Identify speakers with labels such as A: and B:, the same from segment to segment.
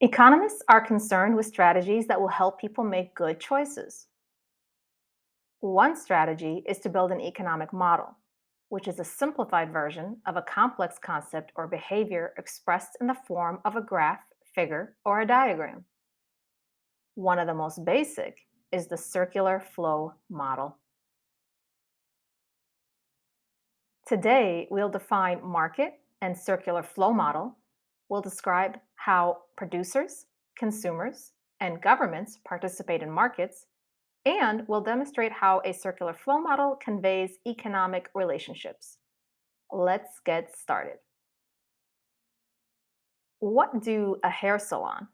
A: Economists are concerned with strategies that will help people make good choices. One strategy is to build an economic model, which is a simplified version of a complex concept or behavior expressed in the form of a graph, figure, or a diagram. One of the most basic is the circular flow model. Today, we'll define market and circular flow model. We'll describe how producers, consumers, and governments participate in markets, and we'll demonstrate how a circular flow model conveys economic relationships. Let's get started. What do a hair salon,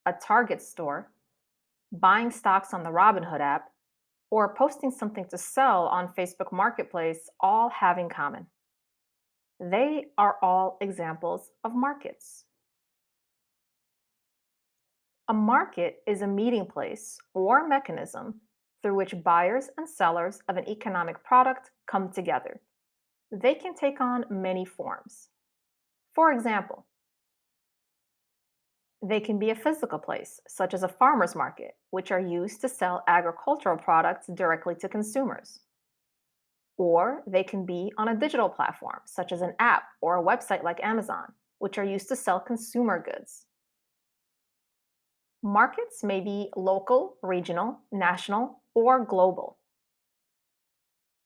A: a Target store, buying stocks on the Robinhood app, or posting something to sell on Facebook Marketplace all have in common? They are all examples of markets. A market is a meeting place or mechanism through which buyers and sellers of an economic product come together. They can take on many forms. For example, they can be a physical place, such as a farmer's market, which are used to sell agricultural products directly to consumers. Or they can be on a digital platform, such as an app or a website like Amazon, which are used to sell consumer goods. Markets may be local, regional, national, or global.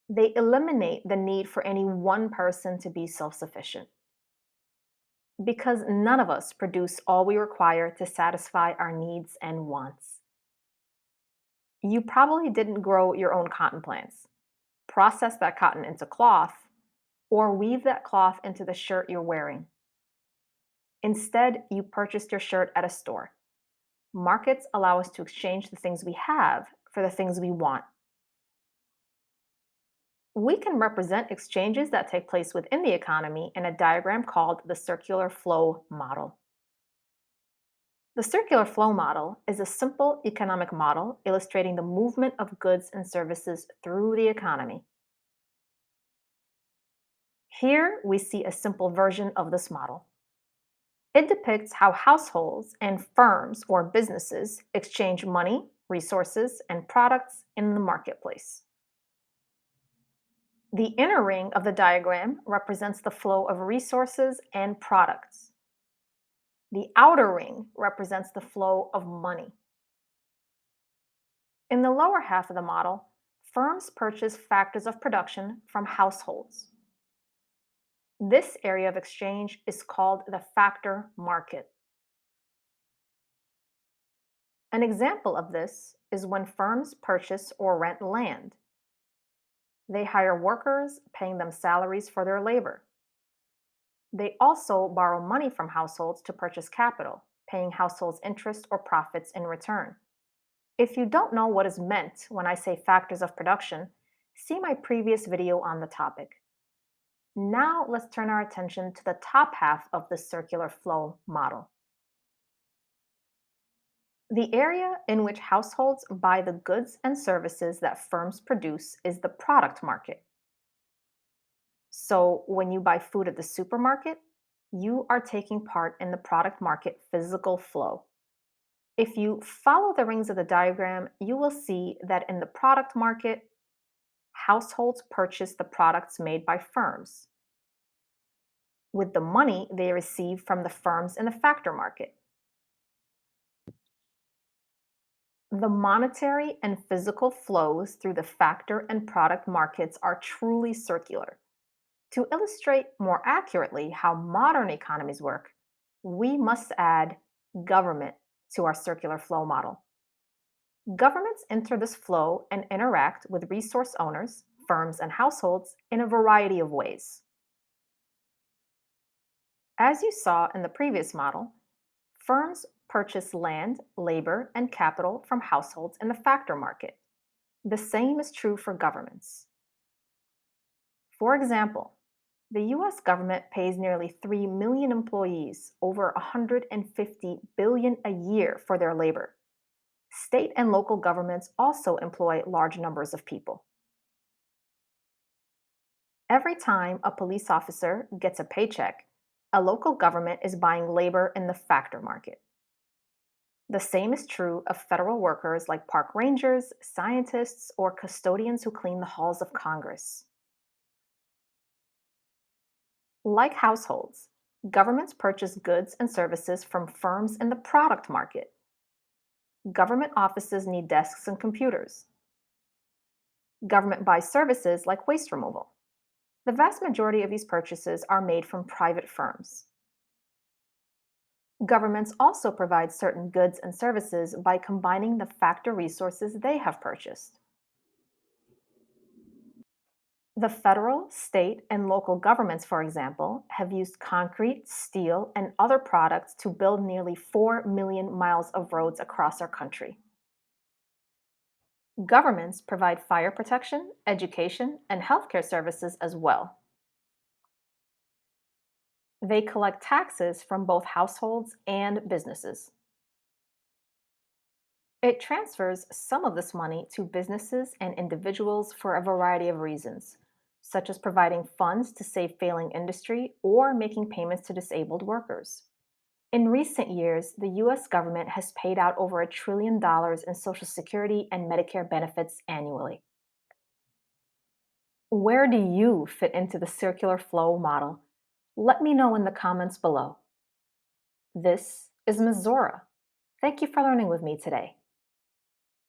A: They eliminate the need for any one person to be self sufficient because none of us produce all we require to satisfy our needs and wants. You probably didn't grow your own cotton plants, process that cotton into cloth, or weave that cloth into the shirt you're wearing. Instead, you purchased your shirt at a store. Markets allow us to exchange the things we have for the things we want. We can represent exchanges that take place within the economy in a diagram called the circular flow model. The circular flow model is a simple economic model illustrating the movement of goods and services through the economy. Here we see a simple version of this model. It depicts how households and firms or businesses exchange money, resources, and products in the marketplace. The inner ring of the diagram represents the flow of resources and products. The outer ring represents the flow of money. In the lower half of the model, firms purchase factors of production from households. This area of exchange is called the factor market. An example of this is when firms purchase or rent land. They hire workers, paying them salaries for their labor. They also borrow money from households to purchase capital, paying households interest or profits in return. If you don't know what is meant when I say factors of production, see my previous video on the topic. Now let's turn our attention to the top half of the circular flow model. The area in which households buy the goods and services that firms produce is the product market. So when you buy food at the supermarket, you are taking part in the product market physical flow. If you follow the rings of the diagram, you will see that in the product market, households purchase the products made by firms with the money they receive from the firms in the factor market. The monetary and physical flows through the factor and product markets are truly circular. To illustrate more accurately how modern economies work, we must add government to our circular flow model. Governments enter this flow and interact with resource owners, firms, and households in a variety of ways. As you saw in the previous model, firms purchase land, labor, and capital from households in the factor market. The same is true for governments. For example, the US government pays nearly 3 million employees over 150 billion a year for their labor. State and local governments also employ large numbers of people. Every time a police officer gets a paycheck, a local government is buying labor in the factor market. The same is true of federal workers like park rangers, scientists, or custodians who clean the halls of Congress. Like households, governments purchase goods and services from firms in the product market. Government offices need desks and computers. Government buys services like waste removal. The vast majority of these purchases are made from private firms. Governments also provide certain goods and services by combining the factor resources they have purchased. The federal, state, and local governments, for example, have used concrete, steel, and other products to build nearly 4 million miles of roads across our country. Governments provide fire protection, education, and healthcare services as well. They collect taxes from both households and businesses. It transfers some of this money to businesses and individuals for a variety of reasons, such as providing funds to save failing industry or making payments to disabled workers. In recent years, the US government has paid out over $1 trillion in Social Security and Medicare benefits annually. Where do you fit into the circular flow model? Let me know in the comments below. This is Missoura. Thank you for learning with me today.